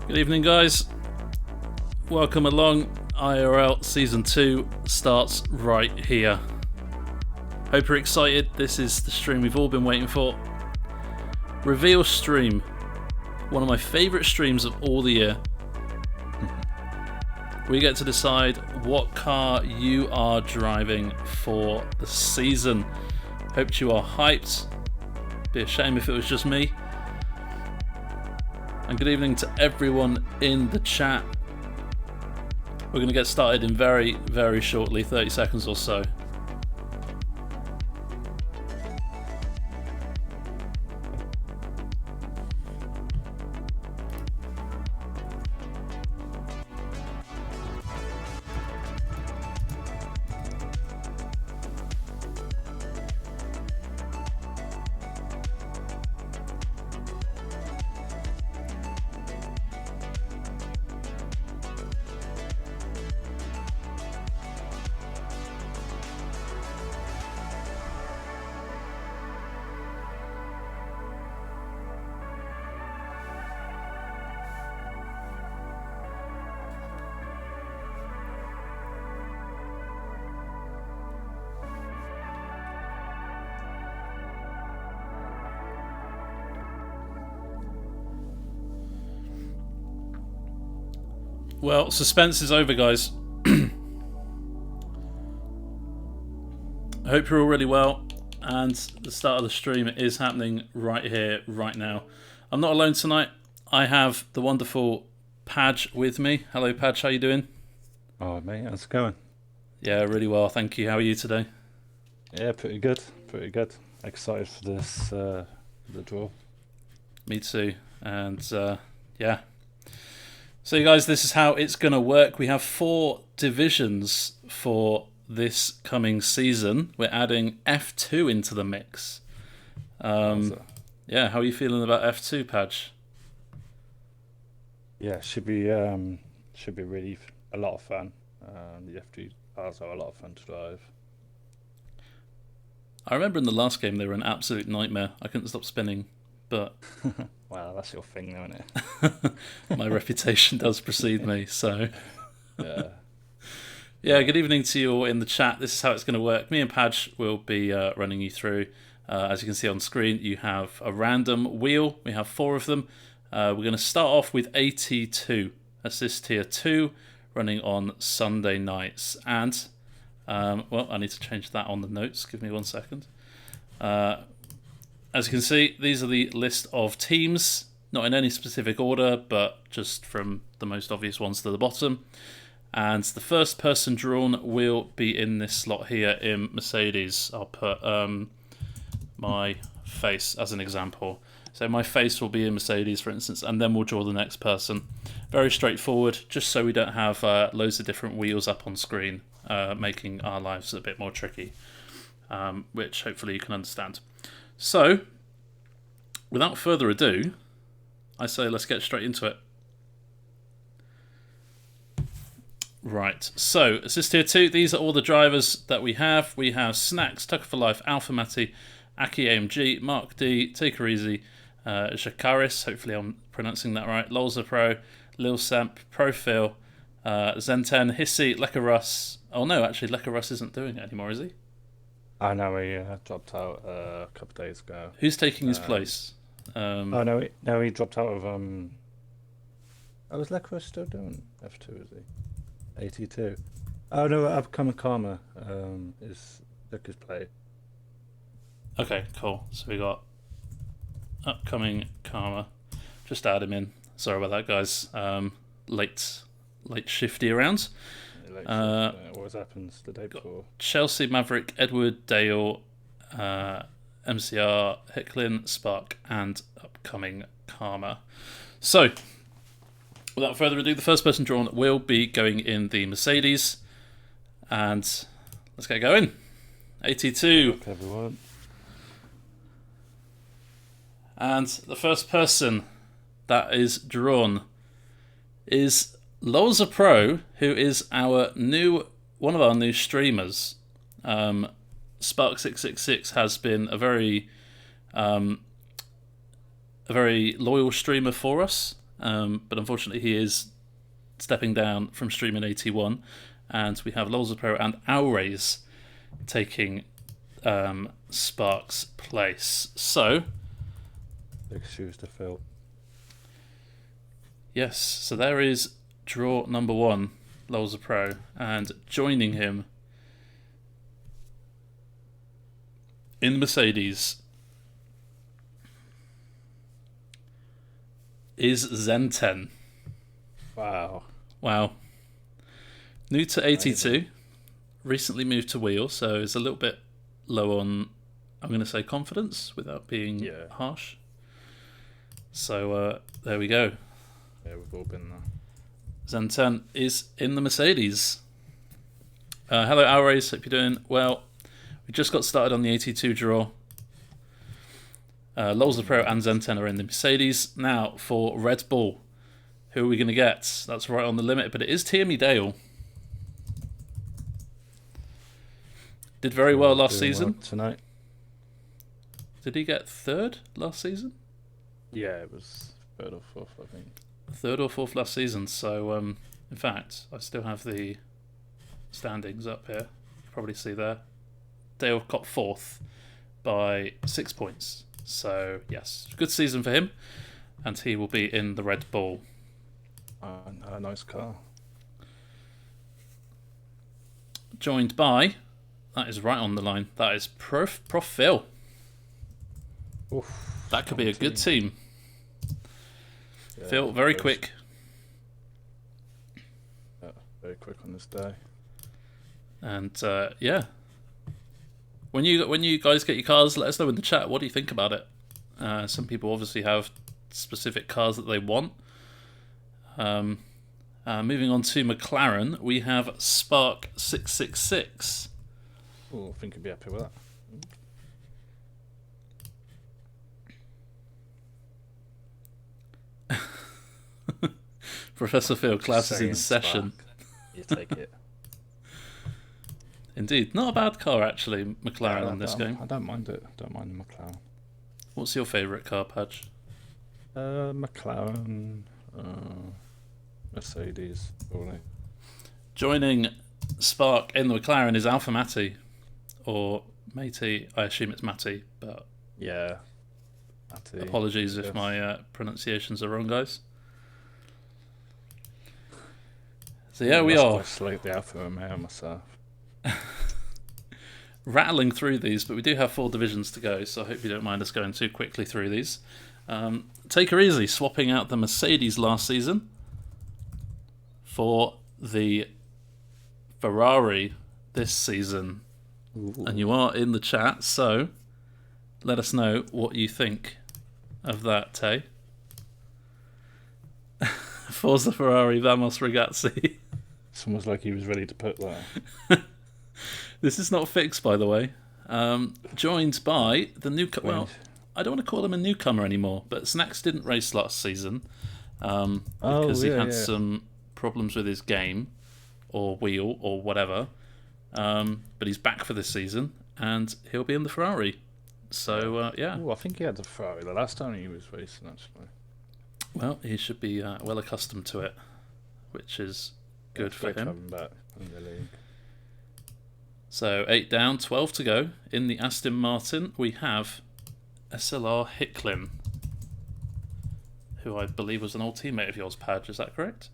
Good evening, guys. Welcome along. IIRL Season 2 starts right here. Hope you're excited. This is the stream we've all been waiting for. Reveal stream. One of my favourite streams of all the year. We get to decide what car you are driving for the season. Hope you are hyped. Be a shame if it was just me. And good evening to everyone in the chat. We're going to get started in very, very shortly, 30 seconds or so. Well, suspense is over, guys. I hope you're all really well, and the start of the stream is happening right here, right now. I'm not alone tonight. I have the wonderful Padge with me. Hello, Padge. How you doing? Oh, mate, how's it going? Yeah, really well, thank you. How are you today? Yeah, pretty good. Pretty good. Excited for this, the draw. Me too. And yeah. So, you guys, this is how it's going to work. We have 4 divisions for this coming season. We're adding F2 into the mix. Yeah, how are you feeling about F2, Padge? Yeah, should be really a lot of fun. The F2 cars are a lot of fun to drive. I remember in the last game they were an absolute nightmare. I couldn't stop spinning, but well, that's your thing, though, isn't it? My reputation does precede me, so yeah. Yeah, good evening to you all in the chat. This is how it's going to work. Me and Padge will be running you through. As you can see on screen, you have a random wheel. We have 4 of them. We're going to start off with AT2, Assist Tier 2, running on Sunday nights. And, well, I need to change that on the notes. Give me 1 second. As you can see, these are the list of teams, not in any specific order, but just from the most obvious ones to the bottom. And the first person drawn will be in this slot here in Mercedes. I'll put my face as an example. So my face will be in Mercedes, for instance, and then we'll draw the next person. Very straightforward, just so we don't have loads of different wheels up on screen, making our lives a bit more tricky, which hopefully you can understand. So, without further ado, I say let's get straight into it. Right, so Assist Tier 2, these are all the drivers that we have. We have Snacks, Tucker for Life, Alpha Matti, Aki AMG, Mark D, Take Her Easy, Shakaris, hopefully I'm pronouncing that right, Lolza Pro, Lil Semp, Profil, Zen10, Hissy, Lekka Russ. Oh no, actually Lekka Russ isn't doing it anymore, is he? I know he dropped out a couple of days ago. Who's taking his place? Oh no, he dropped out of Oh, is Lekra still doing F2? Is he? AT2. Oh no, Upcoming Karma is Lekker's play. Okay, cool. So we got Upcoming Karma. Just add him in. Sorry about that, guys. Late shifty around. What happens the day before? Chelsea, Maverick, Edward, Dale, MCR, Hicklin, Spark, and Upcoming Karma. So, without further ado, the first person drawn will be going in the Mercedes. And let's get going. AT2. Look, everyone. And the first person that is drawn is Lolza Pro, who is one of our new streamers. Spark666 has been a very loyal streamer for us. but unfortunately he is stepping down from streaming 81, and we have Lols of Pro and Alrays taking Spark's place. So, big shoes to fill. yes, so there is draw number 1, Lols of Pro, and joining him in Mercedes is Zen10. Wow. New to 82, recently moved to wheel, so is a little bit low on, I'm going to say, confidence without being harsh. So there we go. Yeah, we've all been there. Zen10 is in the Mercedes. Hello, Alrays. Hope you're doing well. We just got started on the 82 draw. Lols the Pro and Zen10 are in the Mercedes. Now for Red Bull. Who are we going to get? That's right on the limit, but it is Tierney Dale. Did very well last season. Well tonight. Did he get 3rd last season? Yeah, it was 3rd or 4th, I think. 3rd or 4th last season. So, in fact, I still have the standings up here. You can probably see there. Dale got 4th by 6 points. So, yes, good season for him. And he will be in the Red Bull. A nice car. Joined by, that is right on the line, that is Prof Phil. Oof, that could be a good team. Yeah, Phil, very quick. Yeah, very quick on this day. And yeah, when you guys get your cars, let us know in the chat. What do you think about it? Some people obviously have specific cars that they want. Moving on to McLaren, we have Spark 666. Oh, I think I'd be happy with that. Professor Phil, class is in session. You take it. Indeed, not a bad car actually, McLaren in this game. I don't mind it. Don't mind the McLaren. What's your favourite car, Padge? McLaren, Mercedes, probably. Joining Spark in the McLaren is Alpha Matti, or Matey. I assume it's Matti, but yeah. Matti, apologies if my pronunciations are wrong, guys. So yeah, we are slightly Alfa Romeo myself. rattling through these, but we do have 4 divisions to go, so I hope you don't mind us going too quickly through these. Take her easy, swapping out the Mercedes last season for the Ferrari this season. Ooh. And you are in the chat, so let us know what you think of that, Tay. Forza Ferrari, Vamos Ragazzi. It's almost like he was ready to put that. This is not fixed, by the way. Joined by the newcomer. Well, I don't want to call him a newcomer anymore, but Snacks didn't race last season because he had some problems with his game or wheel or whatever. But he's back for this season, and he'll be in the Ferrari. So, yeah. Ooh, I think he had the Ferrari the last time he was racing, actually. Well, he should be well accustomed to it, which is good for him. Coming back in the league. So 8 down, 12 to go. In the Aston Martin, we have SLR Hicklin, who I believe was an old teammate of yours, Padge. Is that correct?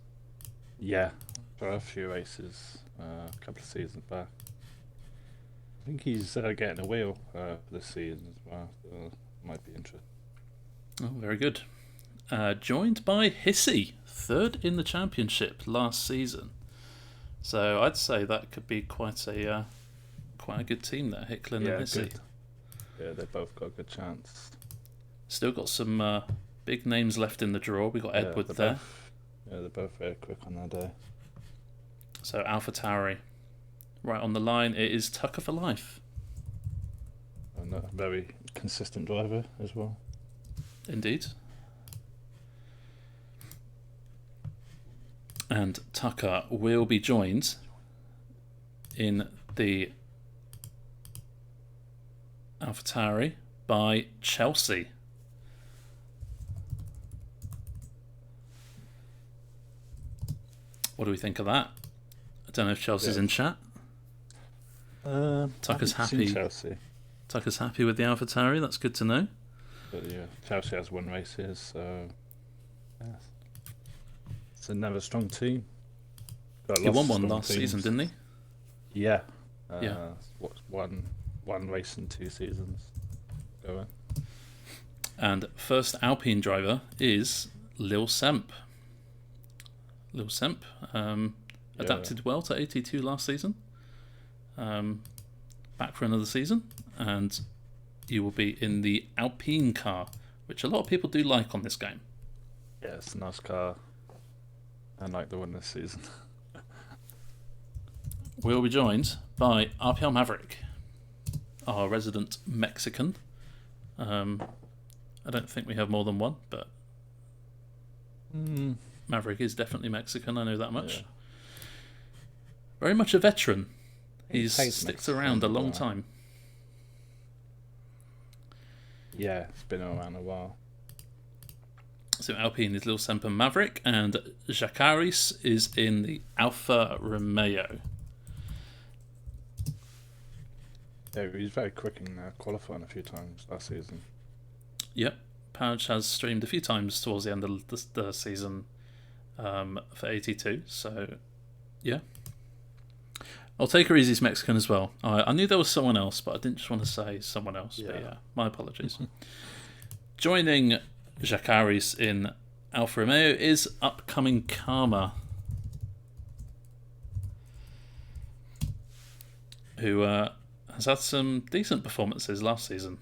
Yeah, for a few races, a couple of seasons back. I think he's getting a wheel this season as well, so might be interesting. Oh, very good. Joined by Hissy, 3rd in the championship last season. So I'd say that could be quite a good team there, Hicklin and Hissy. Good. Yeah, they've both got a good chance. Still got some big names left in the draw. We got Edward there. They're both very quick on their day. So AlphaTauri, right on the line. It is Tucker for life. And a very consistent driver as well. Indeed. And Tucker will be joined in the AlphaTauri by Chelsea. What do we think of that? I don't know if Chelsea's in chat. Tucker's happy. Chelsea. Tucker's happy with the AlphaTauri. That's good to know. But yeah, Chelsea has won races, so yeah. It's another strong team. He won one last season, didn't he? Yeah. Yeah. What's one race in 2 seasons going? And first Alpine driver is Lil Semp. Lil Semp adapted well to AT2 last season. Back for another season, and you will be in the Alpine car, which a lot of people do like on this game. Yeah, it's a nice car. I like the one this season. We'll be joined by RPL Maverick, our resident Mexican. I don't think we have more than one, but Maverick is definitely Mexican, I know that much. Yeah. Very much a veteran. He's sticks Mexican around a long time. Yeah, it's been around a while. So Alpine is Lil Semp and Maverick, and Jacaris is in the Alfa Romeo. Yeah, he was very quick in qualifying a few times last season. Yep, Pouch has streamed a few times towards the end of the season for 82, so yeah. I'll take her easy's Mexican as well. I knew there was someone else, but I didn't just want to say someone else. Yeah. But yeah, my apologies. Joining Jacaris in Alfa Romeo is upcoming Karma, who has had some decent performances last season.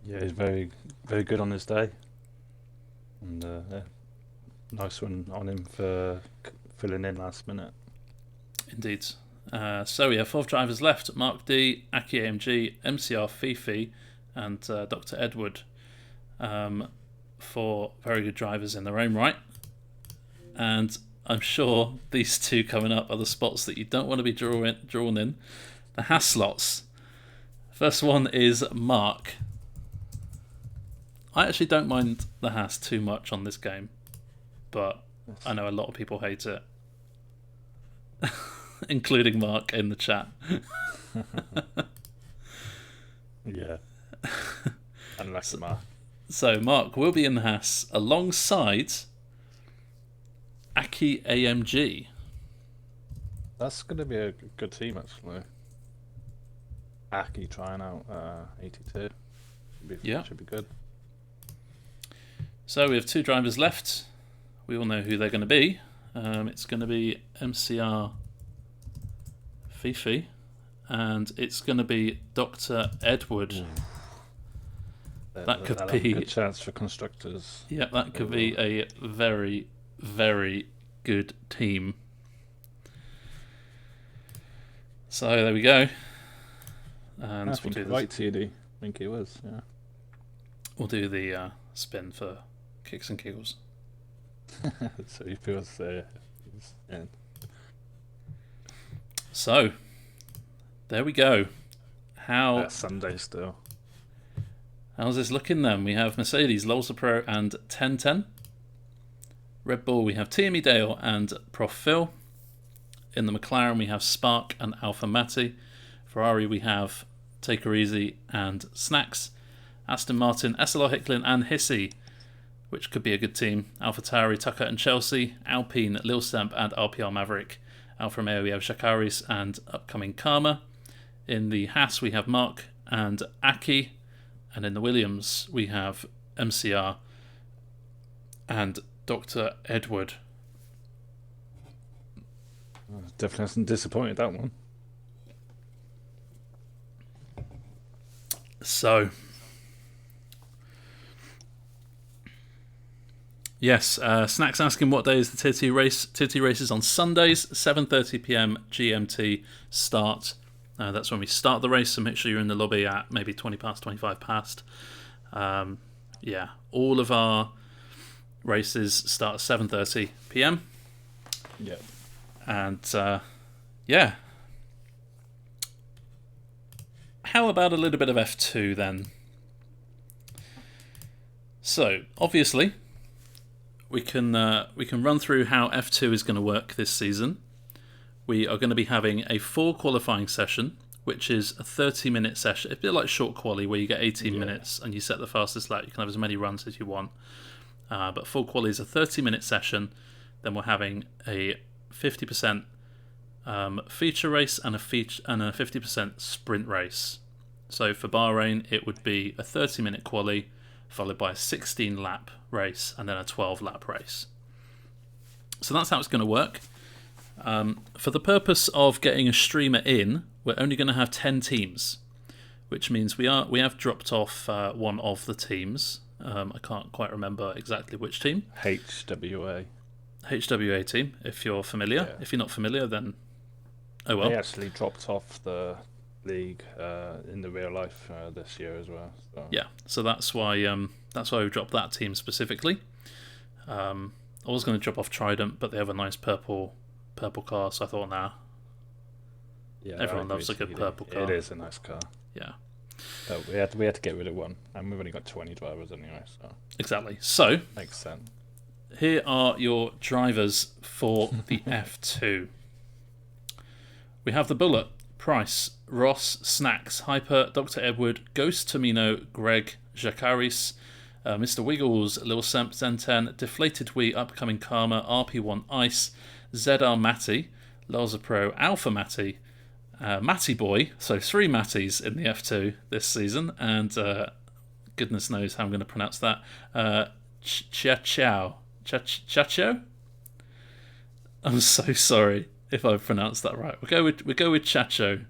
Yeah, he's very, very good on his day. And yeah, nice one on him for filling in last minute. Indeed. So we have 4 drivers left: Mark D, Aki AMG, MCR Fifi, and Dr. Edward. 4 very good drivers in their own right. And I'm sure these 2 coming up are the spots that you don't want to be drawn in. The Haas slots. First one is Mark. I actually don't mind the Haas too much on this game, but I know a lot of people hate it. Including Mark in the chat. Yeah. Unless Mark. So Mark will be in the Haas alongside Aki AMG. That's going to be a good team, actually. Aki trying out 82. Should be good. So we have 2 drivers left. We all know who they're going to be. It's going to be MCR Fifi, and it's going to be Dr. Edward. That could be a good chance for constructors. Yeah, that could be a very, very good team. So there we go. And I think right, TD. I think he was. Yeah. We'll do the spin for kicks and giggles. So he feels he's in. So there we go. That's Sunday still. How's this looking then? We have Mercedes, Lolsa Pro and 1010. Red Bull, we have TME Dale and Prof Phil. In the McLaren, we have Spark and Alpha Matti. Ferrari, we have Take Her Easy and Snacks. Aston Martin, SLR Hicklin and Hissy, which could be a good team. AlphaTauri, Tucker and Chelsea. Alpine, Lil Stamp and RPR Maverick. Alfa Romeo, we have Shakaris and upcoming Karma. In the Haas, we have Mark and Aki. And in the Williams, we have MCR and Dr. Edward. Definitely hasn't disappointed, that one. So, yes, Snacks asking what day is the Tier 2 race. Tier 2 race is on Sundays, 7:30 p.m. GMT start. That's when we start the race, so make sure you're in the lobby at maybe 20 past, 25 past. Yeah, all of our races start at 7:30 p.m. Yeah. And, yeah. How about a little bit of F2 then? So, obviously, we can run through how F2 is going to work this season. We are going to be having a 4 qualifying session, which is a 30-minute session. It's a bit like short quali, where you get 18 minutes and you set the fastest lap. You can have as many runs as you want. But full quali is a 30-minute session. Then we're having a 50% feature race and a 50% sprint race. So for Bahrain, it would be a 30-minute quali, followed by a 16-lap race, and then a 12-lap race. So that's how it's going to work. For the purpose of getting a streamer in, we're only going to have 10 teams, which means we have dropped off one of the teams. I can't quite remember exactly which team. HWA team, if you're familiar. Yeah. If you're not familiar, then oh well. They actually dropped off the league in the real life this year as well. So. Yeah, so that's why we dropped that team specifically. I was going to drop off Trident, but they have a nice purple car, so I thought, nah. Yeah, everyone loves a good purple car. It is a nice car. Yeah. But we had to get rid of one, and we've only got 20 drivers anyway. So exactly. So makes sense. Here are your drivers for the F2. We have the Bullet, Price, Ross, Snacks, Hyper, Dr. Edward, Ghost Tomino, Greg, Jakaris, Mr. Wiggles, Lil Semp, Zen10, Deflated Wee, Upcoming Karma, RP1 Ice, ZR Matty, Larza Pro, Alpha Matty, Matty Boy, so 3 Matties in the F2 this season, and goodness knows how I'm going to pronounce that, Chacho. I'm so sorry if I pronounced that right. We'll go with Chacho.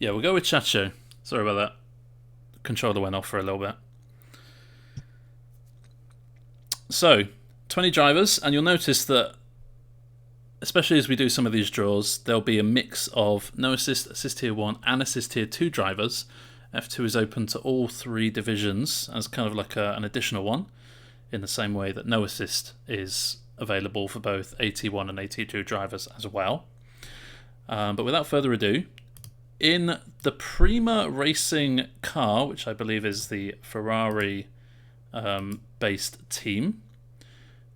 Yeah, we'll go with Chacho. Sorry about that. Controller went off for a little bit. So, 20 drivers, and you'll notice that, especially as we do some of these draws, there'll be a mix of no assist, assist tier 1, and assist tier 2 drivers. F2 is open to all 3 divisions as kind of like an additional one, in the same way that no assist is available for both AT1 and AT2 drivers as well. But without further ado, in the Prima Racing car, which I believe is the Ferrari based team,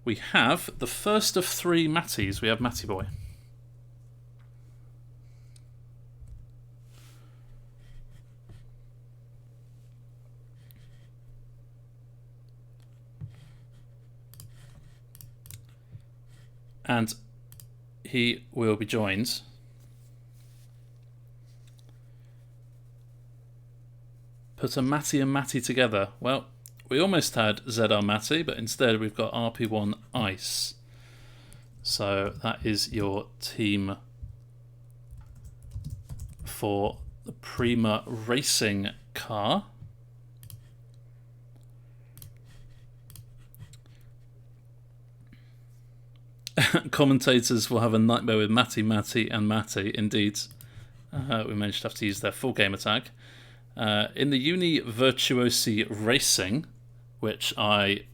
we have the first of 3 Matties. We have Matty Boy. And he will be joined put a Matty and Matty together. Well, we almost had ZR Matty, but instead we've got RP1 Ice. So that is your team for the Prima Racing car. Commentators will have a nightmare with Matty, and Matty. Indeed, we managed to have to use their full gamer tag. In the Uni Virtuosi Racing, which I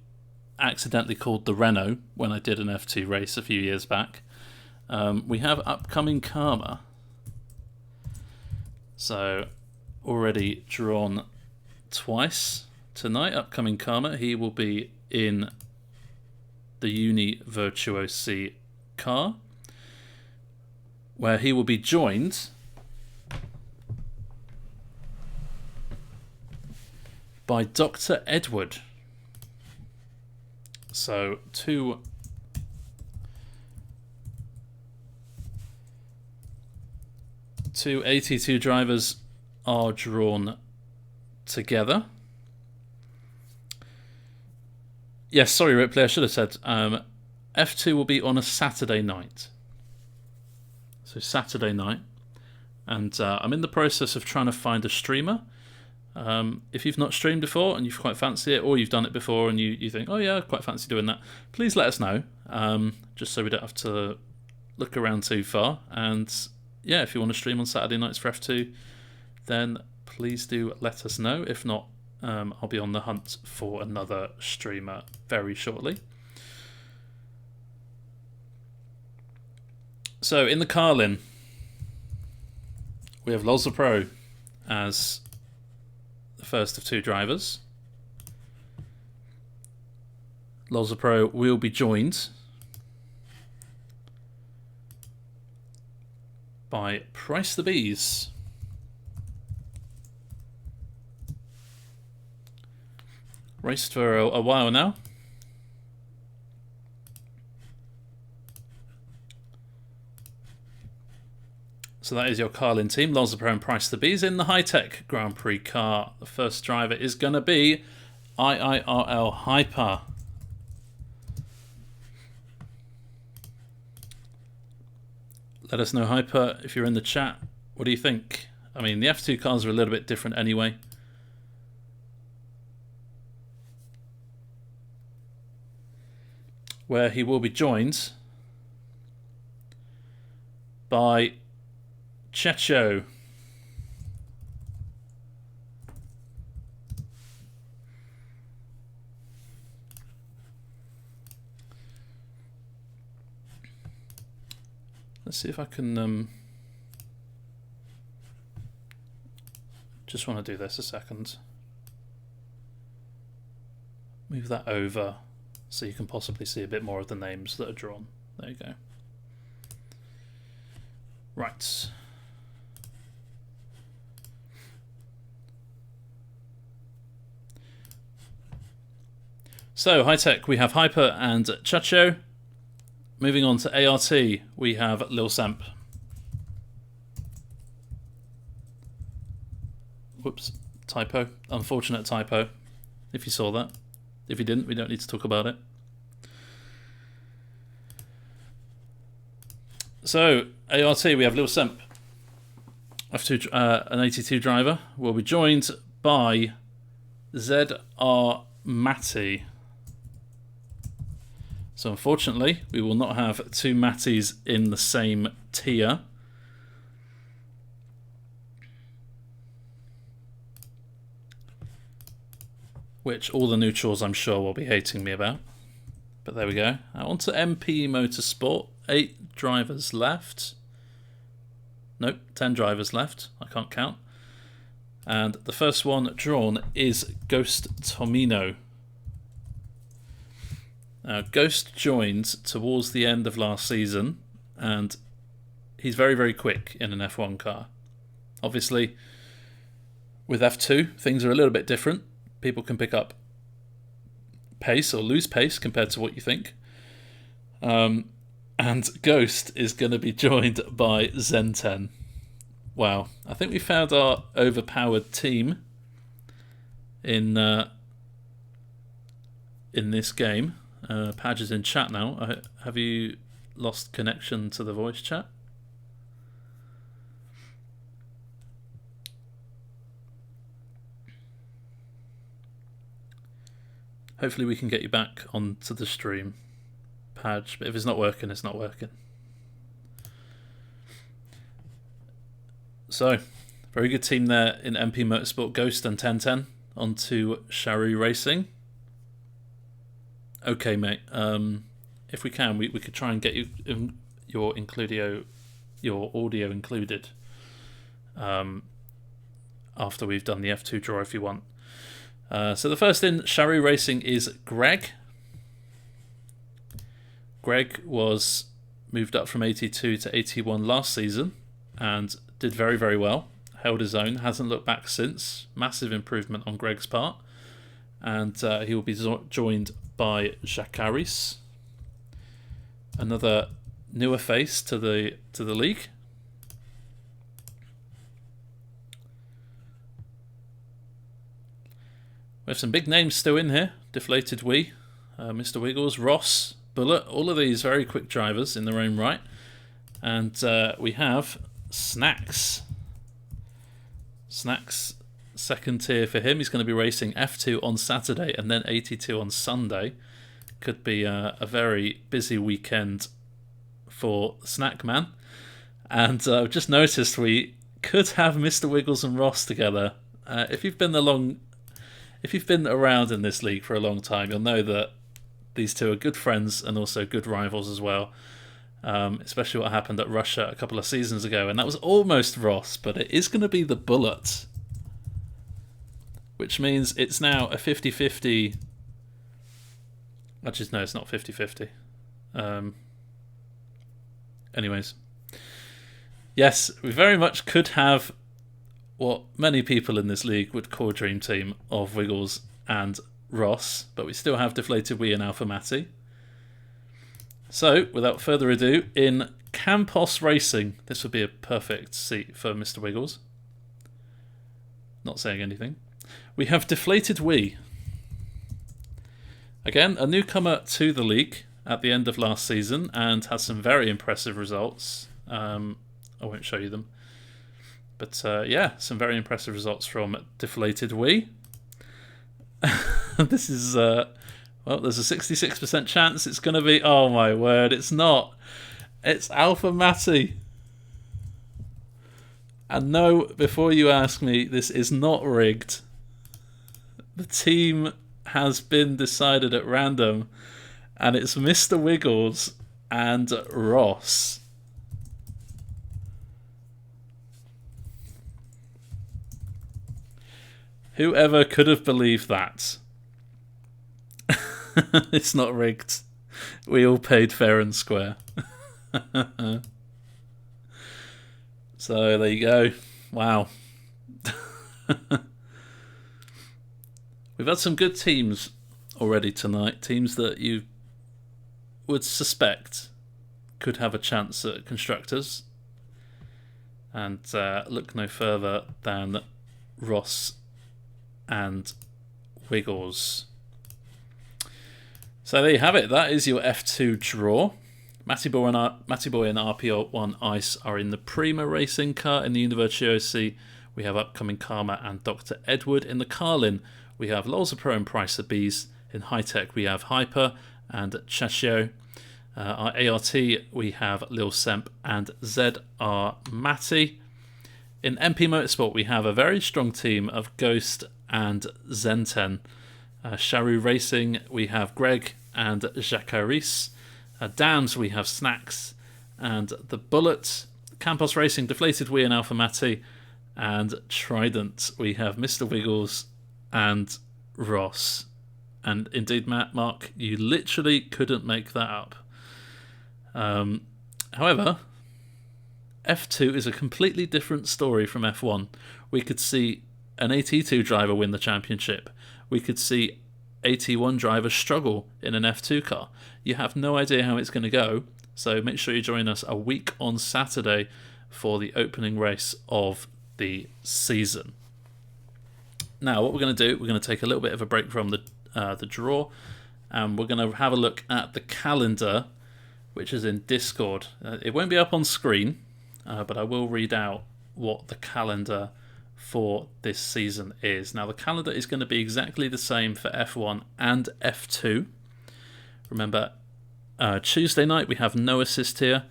accidentally called the Renault when I did an F2 race a few years back, we have Upcoming Karma. So, already drawn twice tonight. Upcoming Karma, he will be in the Uni Virtuosi car, where he will be joined by Dr. Edward. So two AT2 drivers are drawn together. Yes, sorry Ripley, I should have said F2 will be on a Saturday night. So Saturday night. And I'm in the process of trying to find a streamer. If you've not streamed before and you quite fancy it, or you've done it before and you think, oh yeah, I quite fancy doing that, please let us know, just so we don't have to look around too far. And yeah, if you want to stream on Saturday nights for F2, then please do let us know. If not, I'll be on the hunt for another streamer very shortly. So in the Carlin, we have Loza Pro as the first of two drivers. Loza Pro will be joined by Price the Bees. Raced for a while now. So that is your Carlin team, Loza Pro and Price the Bees. In the high-tech Grand Prix car, the first driver is going to be IIRL Hyper. Let us know, Hyper, if you're in the chat. What do you think? I mean, the F2 cars are a little bit different anyway. Where he will be joined by Checho. Let's see if I can just want to do this a second. Move that over so you can possibly see a bit more of the names that are drawn. There you go. Right. So, high-tech, we have Hyper and Chacho. Moving on to ART, we have Lil Semp. Whoops, typo. Unfortunate typo, if you saw that. If you didn't, we don't need to talk about it. So, ART, we have Lil Semp. F2, an 82 driver. Will be joined by ZR Matty. So unfortunately, we will not have two Matties in the same tier. Which all the neutrals, I'm sure, will be hating me about. But there we go. On to MP Motorsport. 8 drivers left. Nope, 10 drivers left. I can't count. And the first one drawn is Ghost Tomino. Now, Ghost joined towards the end of last season, and he's very, very quick in an F1 car. Obviously, with F2, things are a little bit different. People can pick up pace or lose pace compared to what you think. And Ghost is going to be joined by Zen10. Wow, I think we found our overpowered team in this game. Padge is in chat now. Have you lost connection to the voice chat? Hopefully we can get you back onto the stream, Padge, but if it's not working, it's not working. So, very good team there in MP Motorsport, Ghost and 1010. On to Sharu Racing. Okay, mate. If we can, we could try and get you your audio included after we've done the F2 draw, if you want. So the first in Sharu Racing is Greg. Greg was moved up from 82 to 81 last season and did very, very well. Held his own, hasn't looked back since. Massive improvement on Greg's part. And he will be joined by Jakaris, another newer face to the league. We have some big names still in here. Deflated Wee, Mr. Wiggles, Ross, Bullet, all of these very quick drivers in their own right. And we have Snacks. Snacks, second tier for him. He's going to be racing F2 on Saturday and then 82 on Sunday. Could be a very busy weekend for Snack Man. And I've just noticed we could have Mr. Wiggles and Ross together. If you've been around in this league for a long time, you'll know that these two are good friends and also good rivals as well. especially what happened at Russia a couple of seasons ago, and that was almost Ross, but it is going to be the Bullet, which means it's now a 50-50. Actually, no, it's not 50-50. Anyways, yes, we very much could have what many people in this league would call a dream team of Wiggles and Ross, but we still have Deflated Wee and Alpha Matty. So, without further ado, in Campos Racing, this would be a perfect seat for Mr. Wiggles. Not saying anything. We have Deflated Wee. Again, a newcomer to the league at the end of last season and has some very impressive results. I won't show you them. But yeah, some very impressive results from Deflated Wee. This is, well, there's a 66% chance it's going to be, oh my word, it's not. It's Alpha Matty. And no, before you ask me, this is not rigged. The team has been decided at random, and it's Mr. Wiggles and Ross. Whoever could have believed that? It's not rigged. We all paid fair and square. So there you go. Wow. We've had some good teams already tonight. Teams that you would suspect could have a chance at Constructors. And look no further than Ross and Wiggles. So there you have it. That is your F2 draw. Matty Boy and RPO1 Ice are in the Prima racing car. In the Univirtuosi, we have Upcoming Karma and Dr. Edward. In the Carlin, we have Lolza Pro and Pricer Bees. In High Tech, we have Hyper and Chachio. Our ART, we have Lil Semp and ZR Matty. In MP Motorsport, we have a very strong team of Ghost and Zenten. Sharu Racing, we have Greg and Jacaris. Dams, we have Snacks and The Bullet. Campos Racing, Deflated Wee and Alpha Matty. And Trident, we have Mr. Wiggles and Ross. And indeed, Mark, you literally couldn't make that up. However, F2 is a completely different story from F1. We could see an AT2 driver win the championship. We could see AT1 drivers struggle in an F2 car. You have no idea how it's going to go, so make sure you join us a week on Saturday for the opening race of the season. Now, what we're going to do, we're going to take a little bit of a break from the draw, and we're going to have a look at the calendar, which is in Discord. It won't be up on screen, but I will read out what the calendar for this season is. Now, the calendar is going to be exactly the same for F1 and F2. Remember, Tuesday night we have no assist here.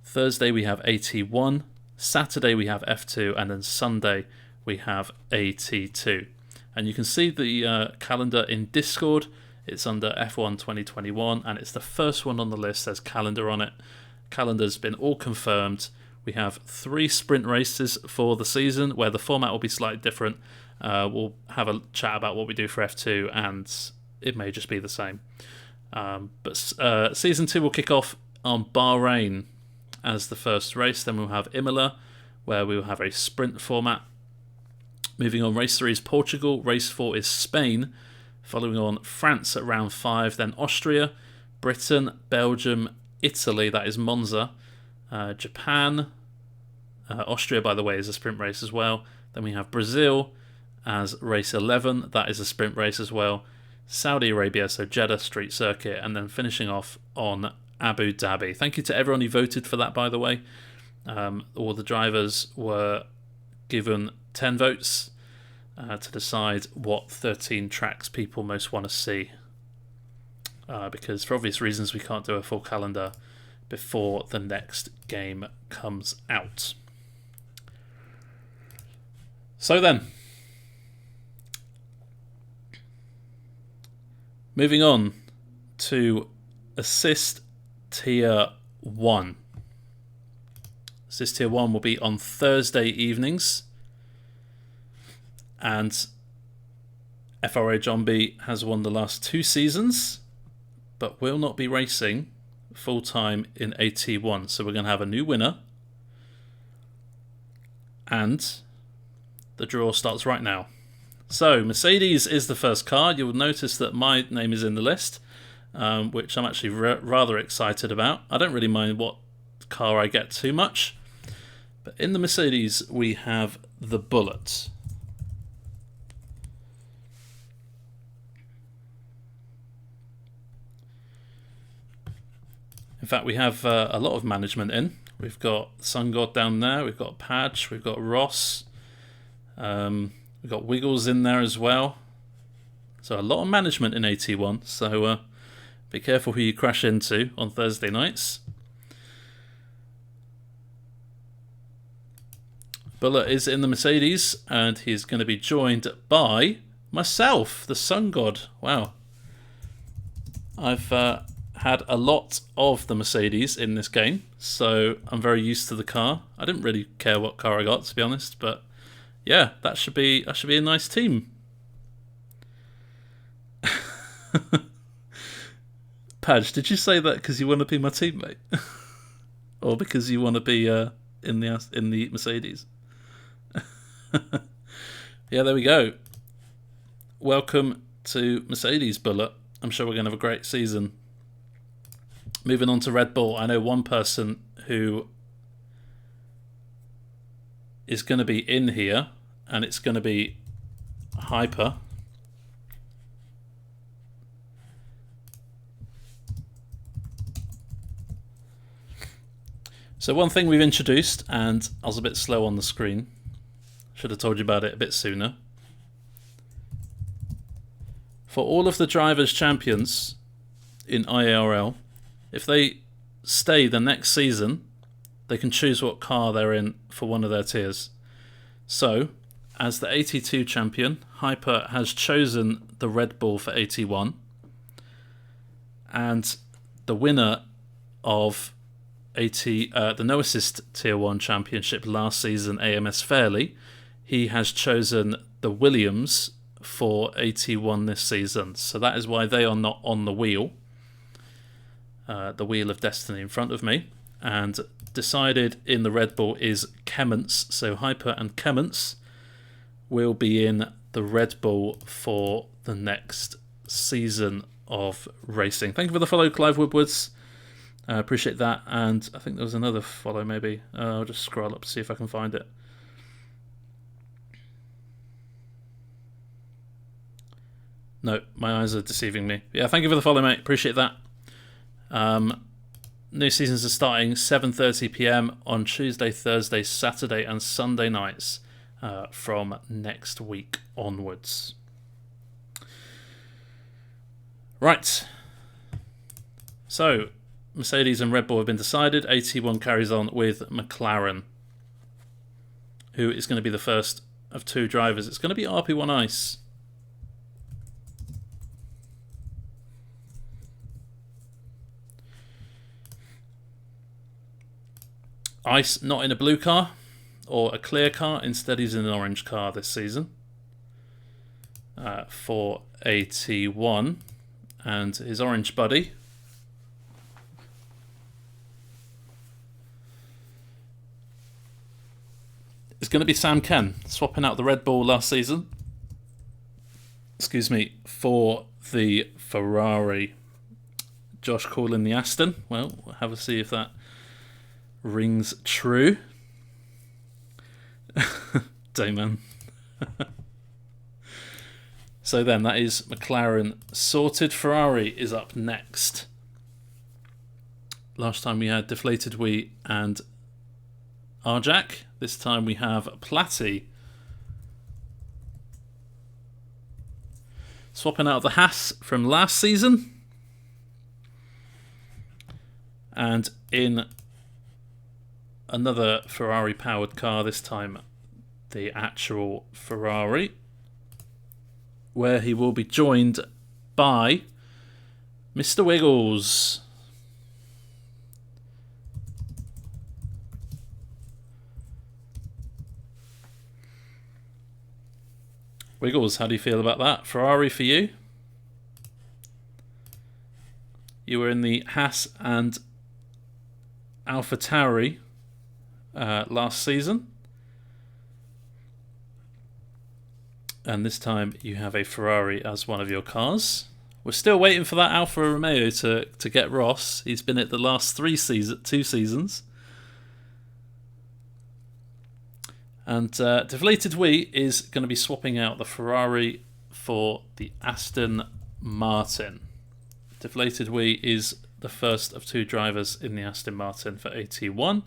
Thursday we have AT1. Saturday we have F2, and then Sunday we have AT2. And you can see the calendar in Discord. It's under F1 2021, and it's the first one on the list. There's calendar on it. Calendar's been all confirmed. We have 3 sprint races for the season, where the format will be slightly different. We'll have a chat about what we do for F2, and it may just be the same. But season 2 will kick off on Bahrain as the first race. Then we'll have Imola, where we will have a sprint format. Moving on, race 3 is Portugal. Race 4 is Spain. Following on, France at round 5. Then Austria, Britain, Belgium, Italy, that is Monza. Japan, Austria, by the way, is a sprint race as well. Then we have Brazil as race 11. That is a sprint race as well. Saudi Arabia, so Jeddah Street Circuit, and then finishing off on Abu Dhabi. Thank you to everyone who voted for that, by the way. All the drivers were given 10 votes to decide what 13 tracks people most want to see. Because for obvious reasons we can't do a full calendar before the next game comes out. So then, moving on to assist tier 1. So this Tier 1 will be on Thursday evenings. And FRA John B has won the last 2 seasons, but will not be racing full-time in AT1. So we're going to have a new winner. And the draw starts right now. So Mercedes is the first car. You'll notice that my name is in the list, which I'm actually rather excited about. I don't really mind what car I get too much. But in the Mercedes, we have the Bullet. In fact, we have a lot of management in. We've got Sun God down there. We've got Padge. We've got Ross. We've got Wiggles in there as well. So a lot of management in AT1. So be careful who you crash into on Thursday nights. Bullet is in the Mercedes, and he's going to be joined by myself, the Sun God. Wow. I've had a lot of the Mercedes in this game, so I'm very used to the car. I didn't really care what car I got, to be honest, but yeah, that should be a nice team. Padge, did you say that because you want to be my teammate, or because you want to be in the Mercedes? Yeah, there we go. Welcome to Mercedes, Bullet. I'm sure we're going to have a great season. Moving on to Red Bull, I know one person who is going to be in here, and it's going to be Hyper. So one thing we've introduced, and I was a bit slow on the screen, should have told you about it a bit sooner. For all of the drivers' champions in IIRL, if they stay the next season, they can choose what car they're in for one of their tiers. So, as the 82 champion, Hyper has chosen the Red Bull for 81. And the winner of the No Assist Tier 1 Championship last season, AMS Fairley, he has chosen the Williams for 81 this season. So that is why they are not on the wheel. The Wheel of Destiny in front of me. And decided in the Red Bull is Kemments. So Hyper and Kemments will be in the Red Bull for the next season of racing. Thank you for the follow, Clive Woodwards. Appreciate that. And I think there was another follow maybe. I'll just scroll up to see if I can find it. No, my eyes are deceiving me. Yeah, thank you for the follow, mate. Appreciate that. New seasons are starting 7:30 p.m. on Tuesday, Thursday, Saturday and Sunday nights from next week onwards. Right. So, Mercedes and Red Bull have been decided. AT1 carries on with McLaren, who is going to be the first of 2 drivers. It's going to be RP1 Ice. Ice not in a blue car or a clear car, instead he's in an orange car this season for AT1, and his orange buddy is going to be Sam Ken, swapping out the Red Bull last season, for the Ferrari. Josh calling the Aston. Well, we'll have a see if that rings true. Dayman. So then that is McLaren sorted. Ferrari is up next. Last time we had Deflated Wee and Arjak. This time we have Platty. Swapping out the Haas from last season. And in another Ferrari powered car, this time the actual Ferrari, where he will be joined by Mr. Wiggles. Wiggles, how do you feel about that? Ferrari for you? You were in the Haas and AlphaTauri last season. And this time you have a Ferrari as one of your cars. We're still waiting for that Alfa Romeo to get Ross. He's been at the last 2 seasons. And Deflated Wee is going to be swapping out the Ferrari for the Aston Martin. Deflated Wee is the first of 2 drivers in the Aston Martin for AT1.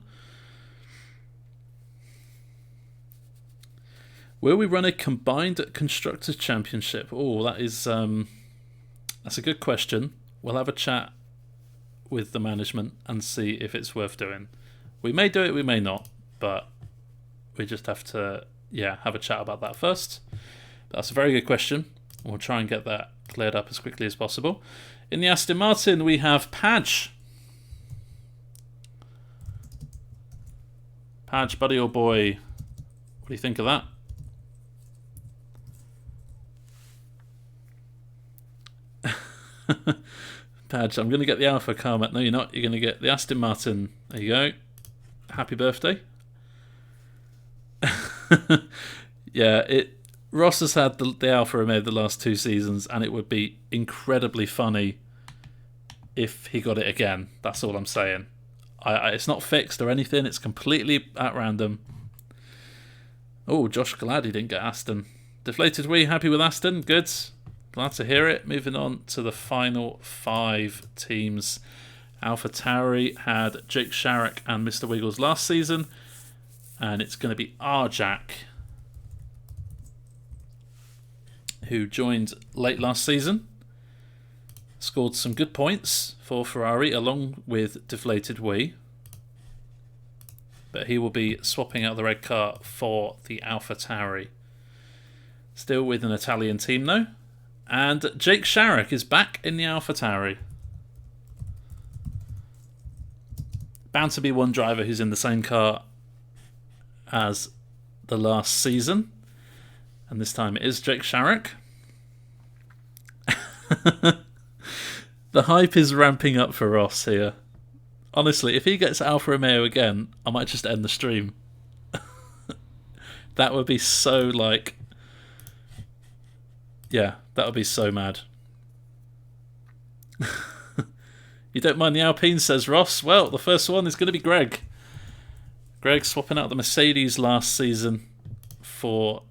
Will we run a combined Constructors' Championship? Oh, that's a good question. We'll have a chat with the management and see if it's worth doing. We may do it, we may not, but we just have to, have a chat about that first. That's a very good question. We'll try and get that cleared up as quickly as possible. In the Aston Martin, we have Padge. Padge, buddy or boy, what do you think of that? Padge, I'm going to get the Alpha car, Matt. No, you're not. You're going to get the Aston Martin. There you go. Happy birthday. Ross has had the Alfa Romeo the last 2 seasons, and it would be incredibly funny if he got it again. That's all I'm saying. It's not fixed or anything. It's completely at random. Oh, Josh, glad he didn't get Aston. Deflated Wee, happy with Aston? Good. Glad to hear it. Moving on to the final 5 teams. AlphaTauri had Jake Sharrock and Mr. Wiggles last season, and it's going to be Arjak, who joined late last season. Scored some good points for Ferrari along with Deflated Wee, but he will be swapping out the red car for the AlphaTauri. Still with an Italian team though. And Jake Sharrock is back in the AlphaTauri. Bound to be one driver who's in the same car as the last season. And this time it is Jake Sharrock. The hype is ramping up for Ross here. Honestly, if he gets Alfa Romeo again, I might just end the stream. That would be so that would be so mad. You don't mind the Alpine, says Ross. Well, the first one is going to be Greg. Greg swapping out the Mercedes last season for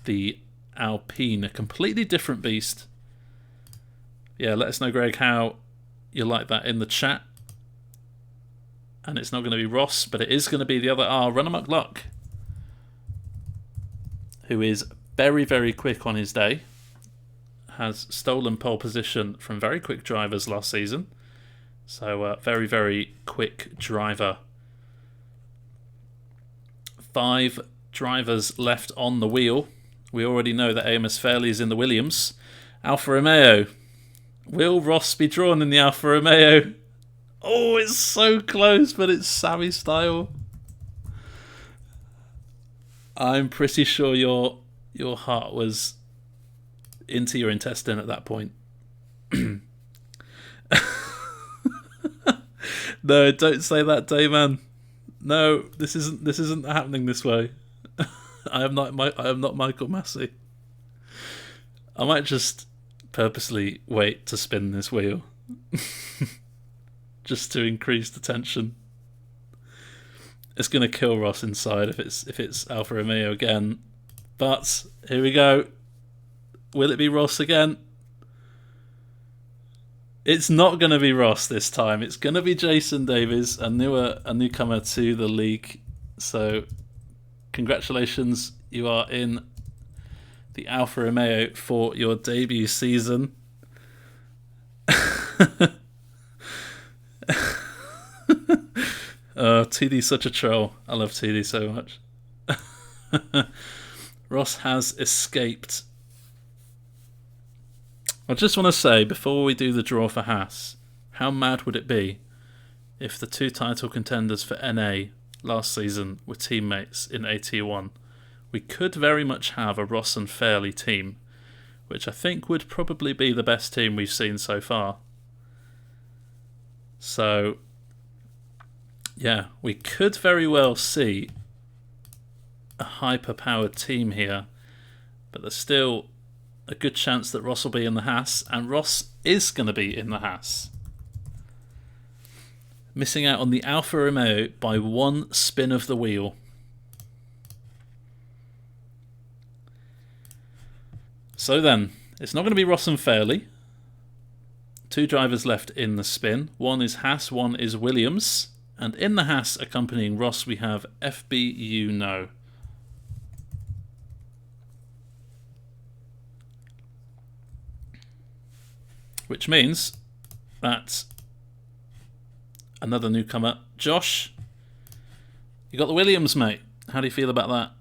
the Alpine. A completely different beast. Yeah, let us know, Greg, how you like that in the chat. And it's not going to be Ross, but it is going to be the other Run Amok Luck, who is very, very quick on his day. Has stolen pole position from very quick drivers last season. So very, very quick driver. 5 drivers left on the wheel. We already know that Amos Fairley is in the Williams. Alfa Romeo. Will Ross be drawn in the Alfa Romeo? Oh, it's so close, but it's Sammy style. I'm pretty sure your heart was into your intestine at that point. No, don't say that, Dayman. No, this isn't happening this way. I am not Michael Massey. I might just purposely wait to spin this wheel. Just to increase the tension. It's gonna kill Ross inside if it's Alfa Romeo again. But here we go. Will it be Ross again? It's not going to be Ross this time. It's going to be Jason Davies, a newcomer to the league. So, congratulations, you are in the Alfa Romeo for your debut season. TD's such a troll. I love TD so much. Ross has escaped. I just want to say, before we do the draw for Haas, how mad would it be if the 2 title contenders for NA last season were teammates in AT1? we could very much have a Ross and Fairley team, which I think would probably be the best team we've seen so far. So, yeah, we could very well see a hyper-powered team here, but there's still a good chance that Ross will be in the Haas, and Ross is going to be in the Haas. Missing out on the Alfa Romeo by one spin of the wheel. So then, it's not going to be Ross and Fairley. Two drivers left in the spin. One is Haas, one is Williams. And in the Haas accompanying Ross, we have FBU No. Which means that another newcomer, Josh, you got the Williams, mate. How do you feel about that?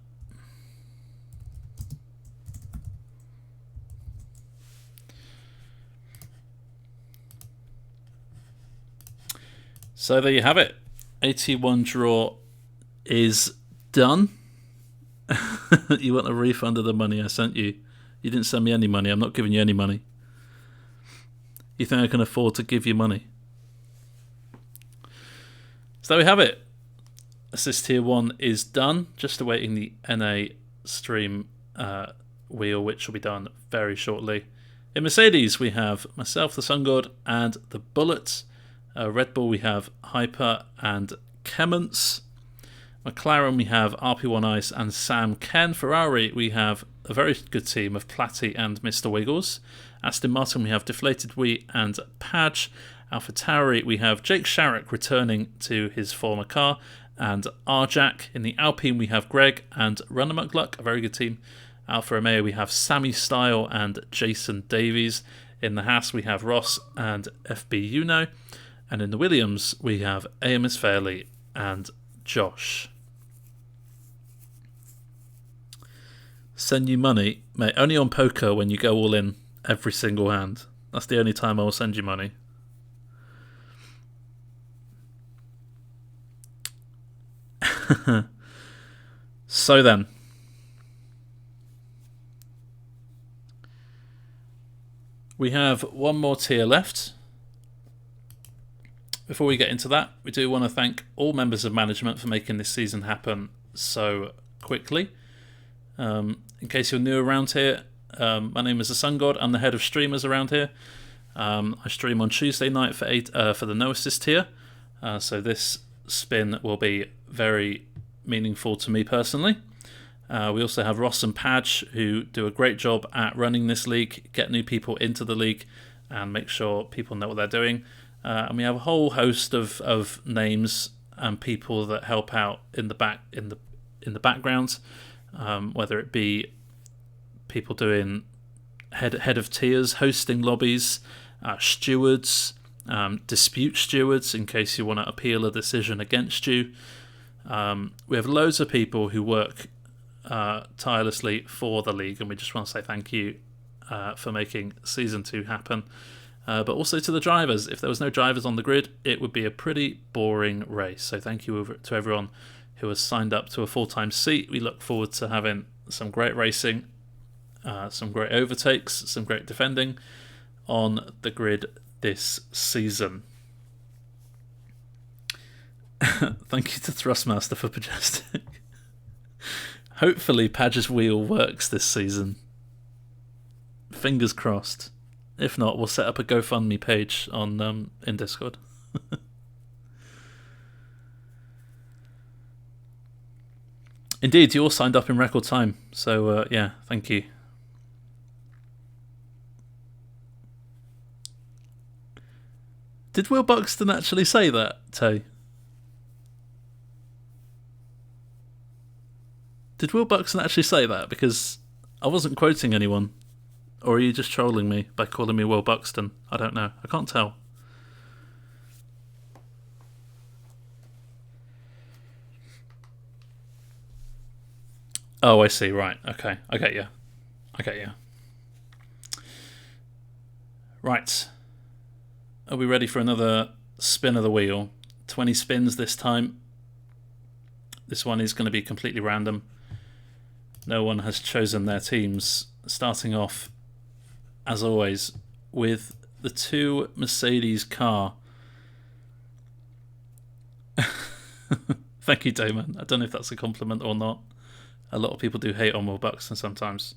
So there you have it. 81 draw is done. You want a refund of the money I sent you. You didn't send me any money. I'm not giving you any money. You think I can afford to give you money? So there we have it. Assist Tier 1 is done. Just awaiting the NA stream wheel, which will be done very shortly. In Mercedes, we have myself, the Sun God, and the Bullet. Red Bull, we have Hyper and Kemmons. McLaren, we have RP1 Ice and Sam Ken. Ferrari, we have a very good team of Platty and Mr. Wiggles. Aston Martin, we have Deflated Wheat and Padge. AlphaTauri, we have Jake Sharrock returning to his former car, and Arjack. In the Alpine, we have Greg and Runner McLuck, a very good team. Alfa Romeo, we have Sammy Style and Jason Davies. In the Haas, we have Ross and FB Uno. And in the Williams, we have AMS Fairley and Josh. Send you money, mate, only on poker when you go all in every single hand. That's the only time I will send you money. So then, we have one more tier left. Before we get into that, we do want to thank all members of management for making this season happen so quickly. In case you're new around here, my name is the Sun God. I'm the head of streamers around here. I stream on Tuesday night for the No Assist tier. So this spin will be very meaningful to me personally. We also have Ross and Padge, who do a great job at running this league, get new people into the league, and make sure people know what they're doing. And we have a whole host of names and people that help out in the background, whether it be people doing head of tiers, hosting lobbies, stewards, dispute stewards in case you want to appeal a decision against you. We have loads of people who work tirelessly for the league, and we just want to say thank you for making Season 2 happen. But also to the drivers. If there was no drivers on the grid, it would be a pretty boring race. So thank you to everyone who has signed up to a full-time seat. We look forward to having some great racing, some great overtakes, some great defending on the grid this season. Thank you to Thrustmaster for Majestic. Hopefully Padge's wheel works this season. Fingers crossed. If not, we'll set up a GoFundMe page on in Discord. Indeed, you all signed up in record time. So, yeah, thank you. Did Will Buxton actually say that, Tay? Did Will Buxton actually say that? Because I wasn't quoting anyone. Or are you just trolling me by calling me Will Buxton? I don't know. I can't tell. Oh, I see. Right. Okay. I get you. Right. Are we ready for another spin of the wheel? 20 spins this time. This one is going to be completely random. No one has chosen their teams, starting off, as always, with the 2 Mercedes car. Thank you, Damon. I don't know if that's a compliment or not. A lot of people do hate on Will Buxton sometimes.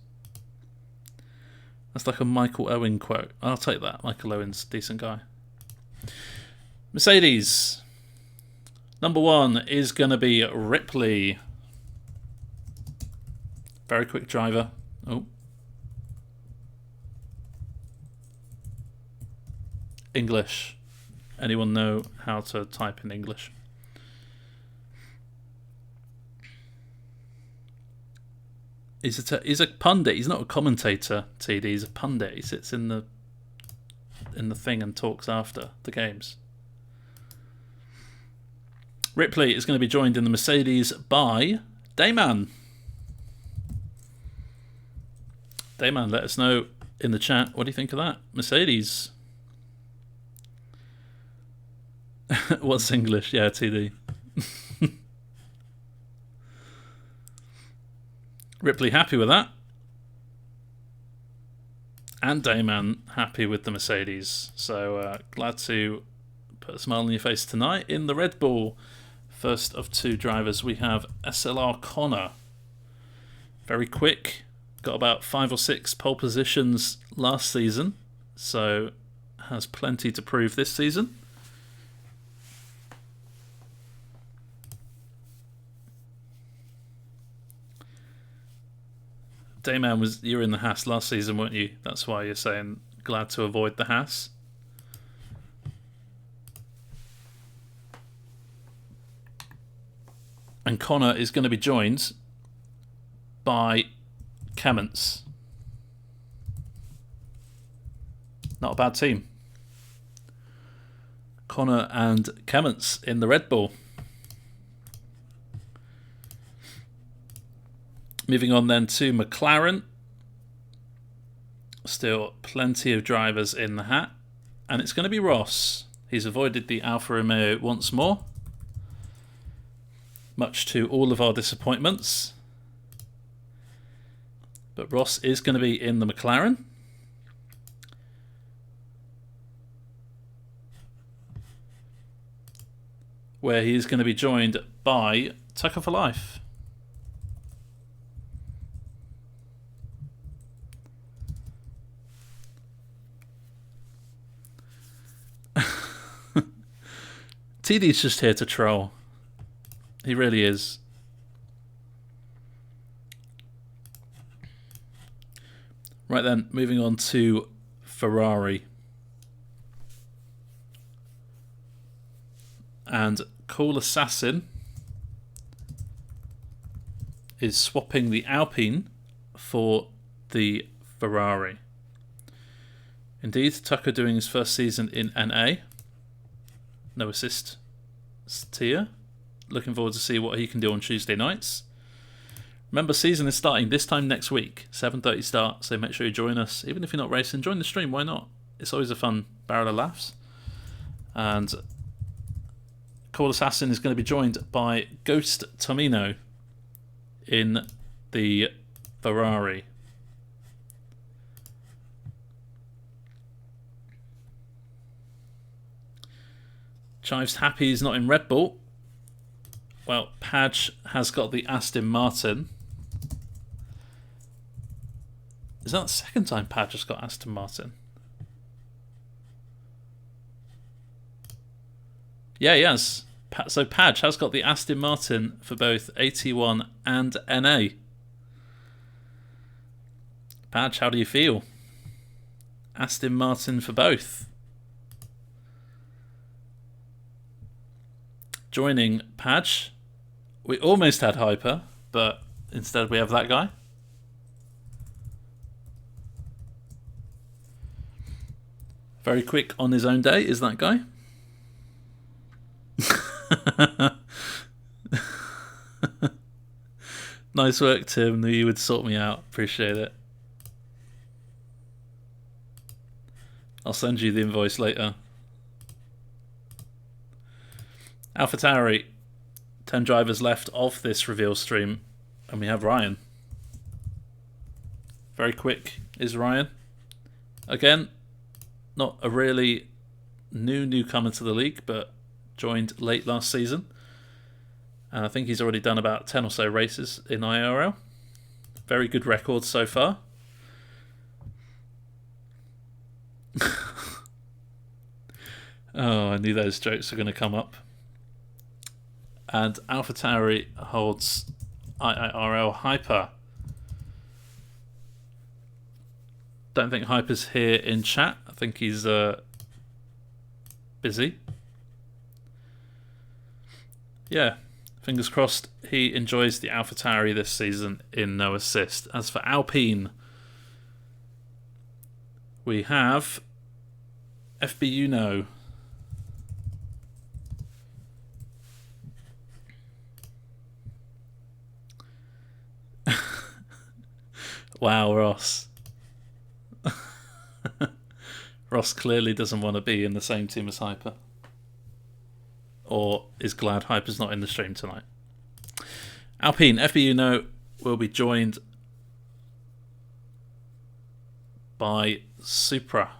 That's like a Michael Owen quote. I'll take that. Michael Owen's a decent guy. Mercedes. Number 1 is going to be Ripley. Very quick driver. Oh. English. Anyone know how to type in English? He's a pundit. He's not a commentator, TD. He's a pundit. He sits in the thing and talks after the games. Ripley is going to be joined in the Mercedes by Dayman. Dayman, let us know in the chat. What do you think of that? Mercedes. What's English? Yeah, TD. Ripley happy with that. And Dayman happy with the Mercedes. So glad to put a smile on your face tonight. In the Red Bull, first of 2 drivers, we have SLR Connor. Very quick. Got about 5 or 6 pole positions last season. So has plenty to prove this season. Dayman, you were in the Haas last season, weren't you? That's why you're saying glad to avoid the Haas. And Connor is going to be joined by Kemmons. Not a bad team. Connor and Kemmons in the Red Bull. Moving on then to McLaren. Still plenty of drivers in the hat. And it's going to be Ross. He's avoided the Alfa Romeo once more, much to all of our disappointments. But Ross is going to be in the McLaren. Where he is going to be joined by Tucker for Life. TD's just here to troll. He really is. Right then, moving on to Ferrari. And Cool Assassin is swapping the Alpine for the Ferrari. Indeed, Tucker doing his first season in NA. No assist tier. Looking forward to see what he can do on Tuesday nights. Remember, season is starting this time next week, 7:30 start, so make sure you join us. Even if you're not racing, join the stream, why not? It's always a fun barrel of laughs. And Cool Assassin is going to be joined by Ghost Tomino in the Ferrari. Chives happy he's not in Red Bull. Well, Padge has got the Aston Martin. Is that the second time Padge has got Aston Martin? Yeah, he has. So Padge has got the Aston Martin for both AT1 and NA. Padge, how do you feel? Aston Martin for both. Joining Padge, we almost had Hyper, but instead we have that guy. Very quick on his own day is that guy. Nice work, Tim. Knew you would sort me out. Appreciate it. I'll send you the invoice later. AlphaTauri, 10 drivers left of this reveal stream, and we have Ryan. very quick is Ryan. Again, not a really newcomer to the league, but joined late last season. And I think he's already done about 10 or so races in IIRL. Very good record so far. Oh, I knew those jokes were going to come up. And AlphaTauri holds IIRL Hyper. Don't think Hyper's here in chat. I think he's busy. Yeah, fingers crossed he enjoys the AlphaTauri this season in no assist. As for Alpine, we have FBU No. Wow, Ross. Ross clearly doesn't want to be in the same team as Hyper. Or is glad Hyper's not in the stream tonight. Alpine, FBU No will be joined by Supra.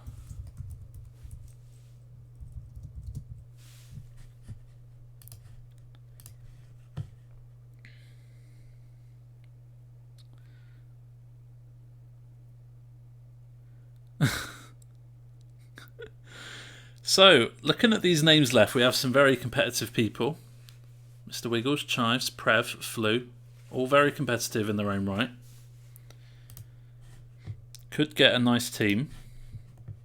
So, looking at these names left, we have some very competitive people. Mr. Wiggles, Chives, Prev, Flu, all very competitive in their own right. Could get a nice team,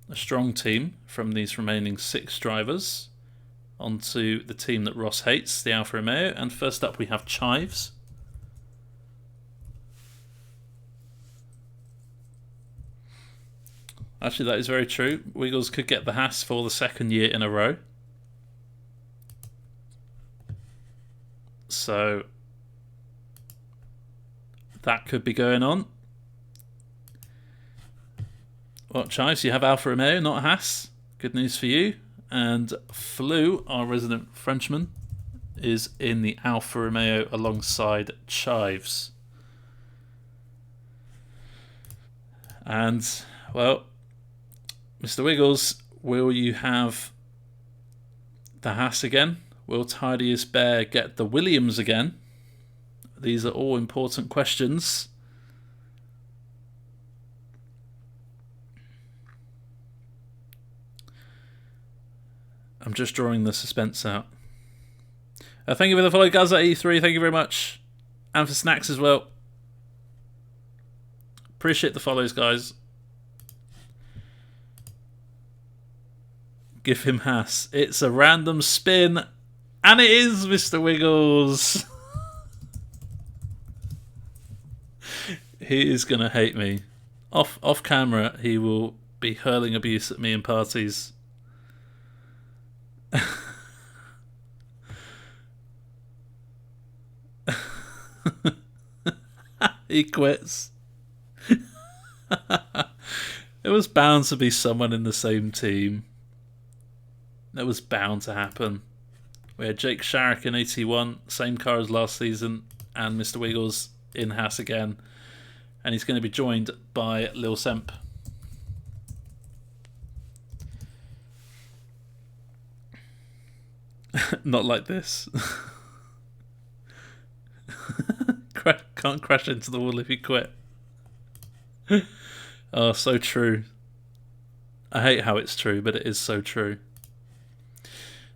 a strong team from these remaining 6 drivers onto the team that Ross hates, the Alfa Romeo. And first up we have Chives. Actually, that is very true. Wiggles could get the Haas for the 2nd year in a row. So that could be going on. Well, Chives, you have Alfa Romeo, not Haas. Good news for you. And Flu, our resident Frenchman, is in the Alfa Romeo alongside Chives. And, well, Mr. Wiggles, will you have the Haas again? Will Tidiest Bear get the Williams again? These are all important questions. I'm just drawing the suspense out. Thank you for the follow, Gaza E3. Thank you very much. And for snacks as well. Appreciate the follows, guys. Give him Haas. It's a random spin. And it is Mr. Wiggles. He is going to hate me. Off camera, he will be hurling abuse at me in parties. He quits. It was bound to be someone in the same team. That was bound to happen. We had Jake Sharrock in 81, same car as last season, and Mr. Wiggles in Haas again. And he's going to be joined by Lil Semp. Not like this. Can't crash into the wall if you quit. Oh, so true. I hate how it's true, but it is so true.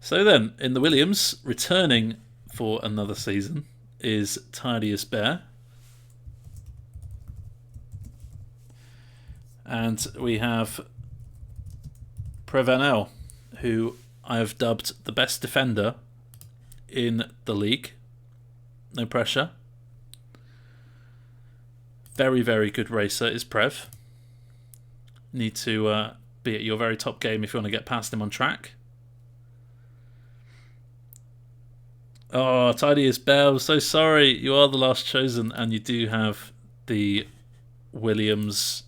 So then, in the Williams, returning for another season is Tidiest Bear. And we have Prevanel, who I have dubbed the best defender in the league. No pressure. Very, very good racer is Prev. Need to be at your very top game if you want to get past him on track. Oh, Tidiest Bear, I'm so sorry. You are the last chosen, and you do have the Williams.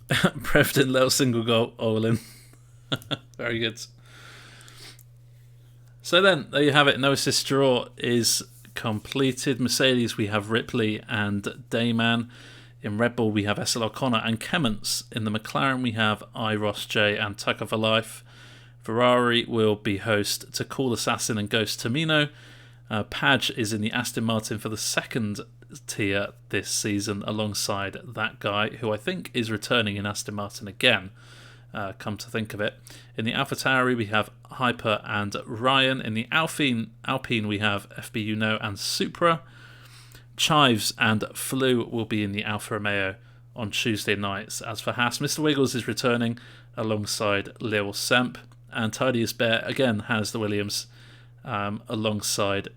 Prev didn't let a single goal all in. Very good. So then, there you have it. No assist draw is completed. Mercedes, we have Ripley and Dayman. In Red Bull, we have SL O'Connor and Kemmons. In the McLaren, we have Ross J and Tucker for Life. Ferrari will be host to Cool Assassin and Ghost Tamino. Padge is in the Aston Martin for the second tier this season alongside that guy, who I think is returning in Aston Martin again, come to think of it. In the AlphaTauri, we have Hyper and Ryan. In the Alpine, we have FB Uno and Supra. Chives and Flu will be in the Alfa Romeo on Tuesday nights. As for Haas, Mr. Wiggles is returning alongside Lil Semp. And Tidiest Bear again has the Williams alongside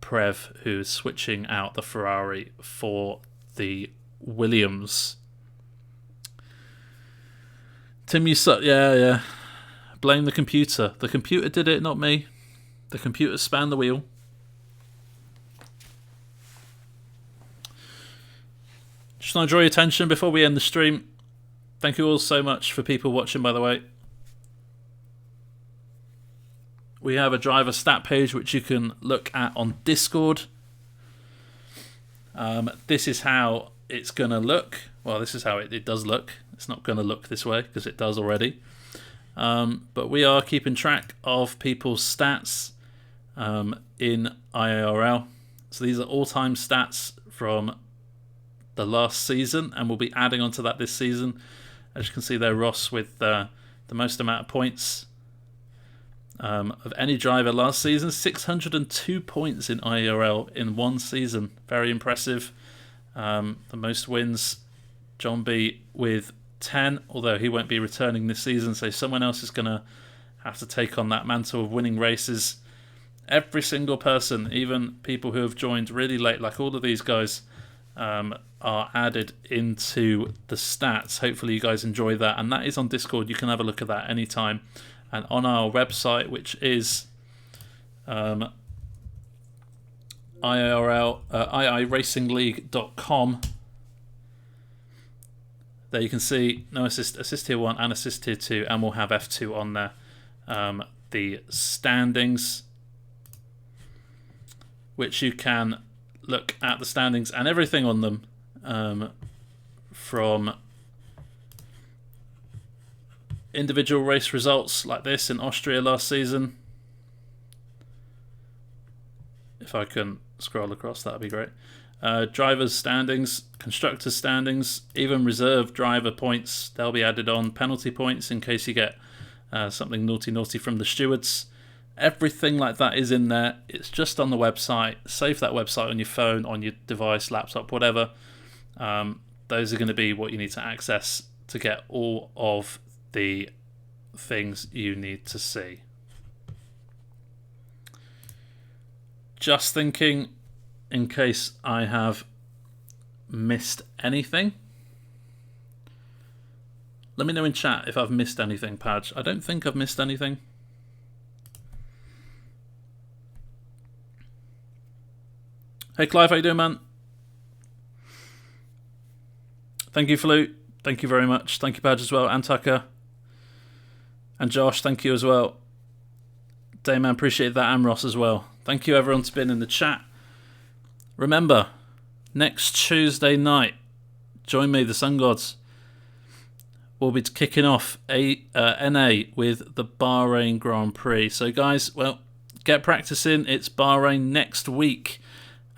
Prev, who's switching out the Ferrari for the Williams. Tim, you suck. Yeah. Blame the computer. The computer did it, not me. The computer spanned the wheel. Just want to draw your attention before we end the stream. Thank you all so much for people watching, by the way. We have a driver stat page which you can look at on Discord. This is how it's going to look. Well, this is how it does look. It's not going to look this way because it does already. But we are keeping track of people's stats in IIRL. So these are all-time stats from the last season, and we'll be adding onto that this season. As you can see there, Ross with the most amount of points of any driver last season. 602 points in IIRL in one season. Very impressive. The most wins, John B with 10, although he won't be returning this season, so someone else is going to have to take on that mantle of winning races. Every single person, even people who have joined really late, like all of these guys, are added into the stats. Hopefully you guys enjoy that, and that is on Discord. You can have a look at that anytime. And on our website, which is iiracingleague.com, there you can see no assist tier 1 and assist tier 2, and we'll have F2 on there. The standings, which you can look at the standings and everything on them from individual race results like this in Austria last season. If I can scroll across, that would be great. Drivers' standings, constructors' standings, even reserve driver points, they'll be added on. Penalty points in case you get something naughty from the stewards. Everything like that is in there. It's just on the website. Save that website on your phone, on your device, laptop, whatever. Those are going to be what you need to access to get all of the things you need to see. Just thinking, in case I have missed anything. Let me know in chat if I've missed anything, Padge. I don't think I've missed anything. Hey Clive, how you doing, man? Thank you, Flute. Thank you very much. Thank you, Padge, as well. And Tucker. And Josh, thank you as well. Dayman, appreciate that. And Ross as well. Thank you, everyone, for being in the chat. Remember, next Tuesday night, join me, the Sun Gods. We'll be kicking off NA with the Bahrain Grand Prix. So, guys, well, get practicing. It's Bahrain next week.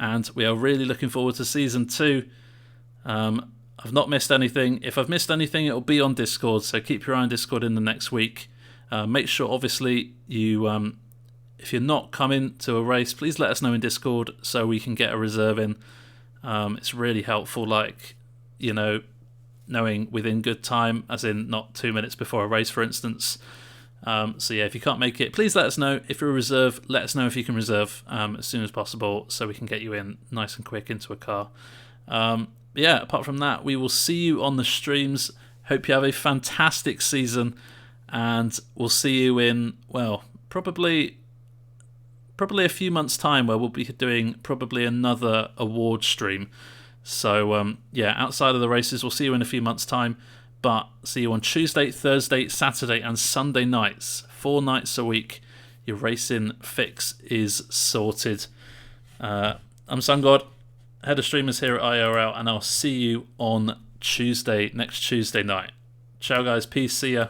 And we are really looking forward to Season 2. I've not missed anything. If I've missed anything, it'll be on Discord. So keep your eye on Discord in the next week. Make sure, obviously, you if you're not coming to a race, please let us know in Discord so we can get a reserve in. It's really helpful, like, you know, knowing within good time, as in not 2 minutes before a race, for instance. So yeah, if you can't make it, please let us know. If you're a reserve, let us know if you can reserve as soon as possible so we can get you in nice and quick into a car. Yeah, apart from that, we will see you on the streams. Hope you have a fantastic season, and we'll see you in, well, probably a few months' time, where we'll be doing probably another award stream. So yeah, outside of the races, we'll see you in a few months' time. But see you on Tuesday, Thursday, Saturday, and Sunday nights. 4 nights a week. your racing fix is sorted. I'm SunGod, head of streamers here at IIRL, and I'll see you on next Tuesday night. Ciao guys, peace, see ya.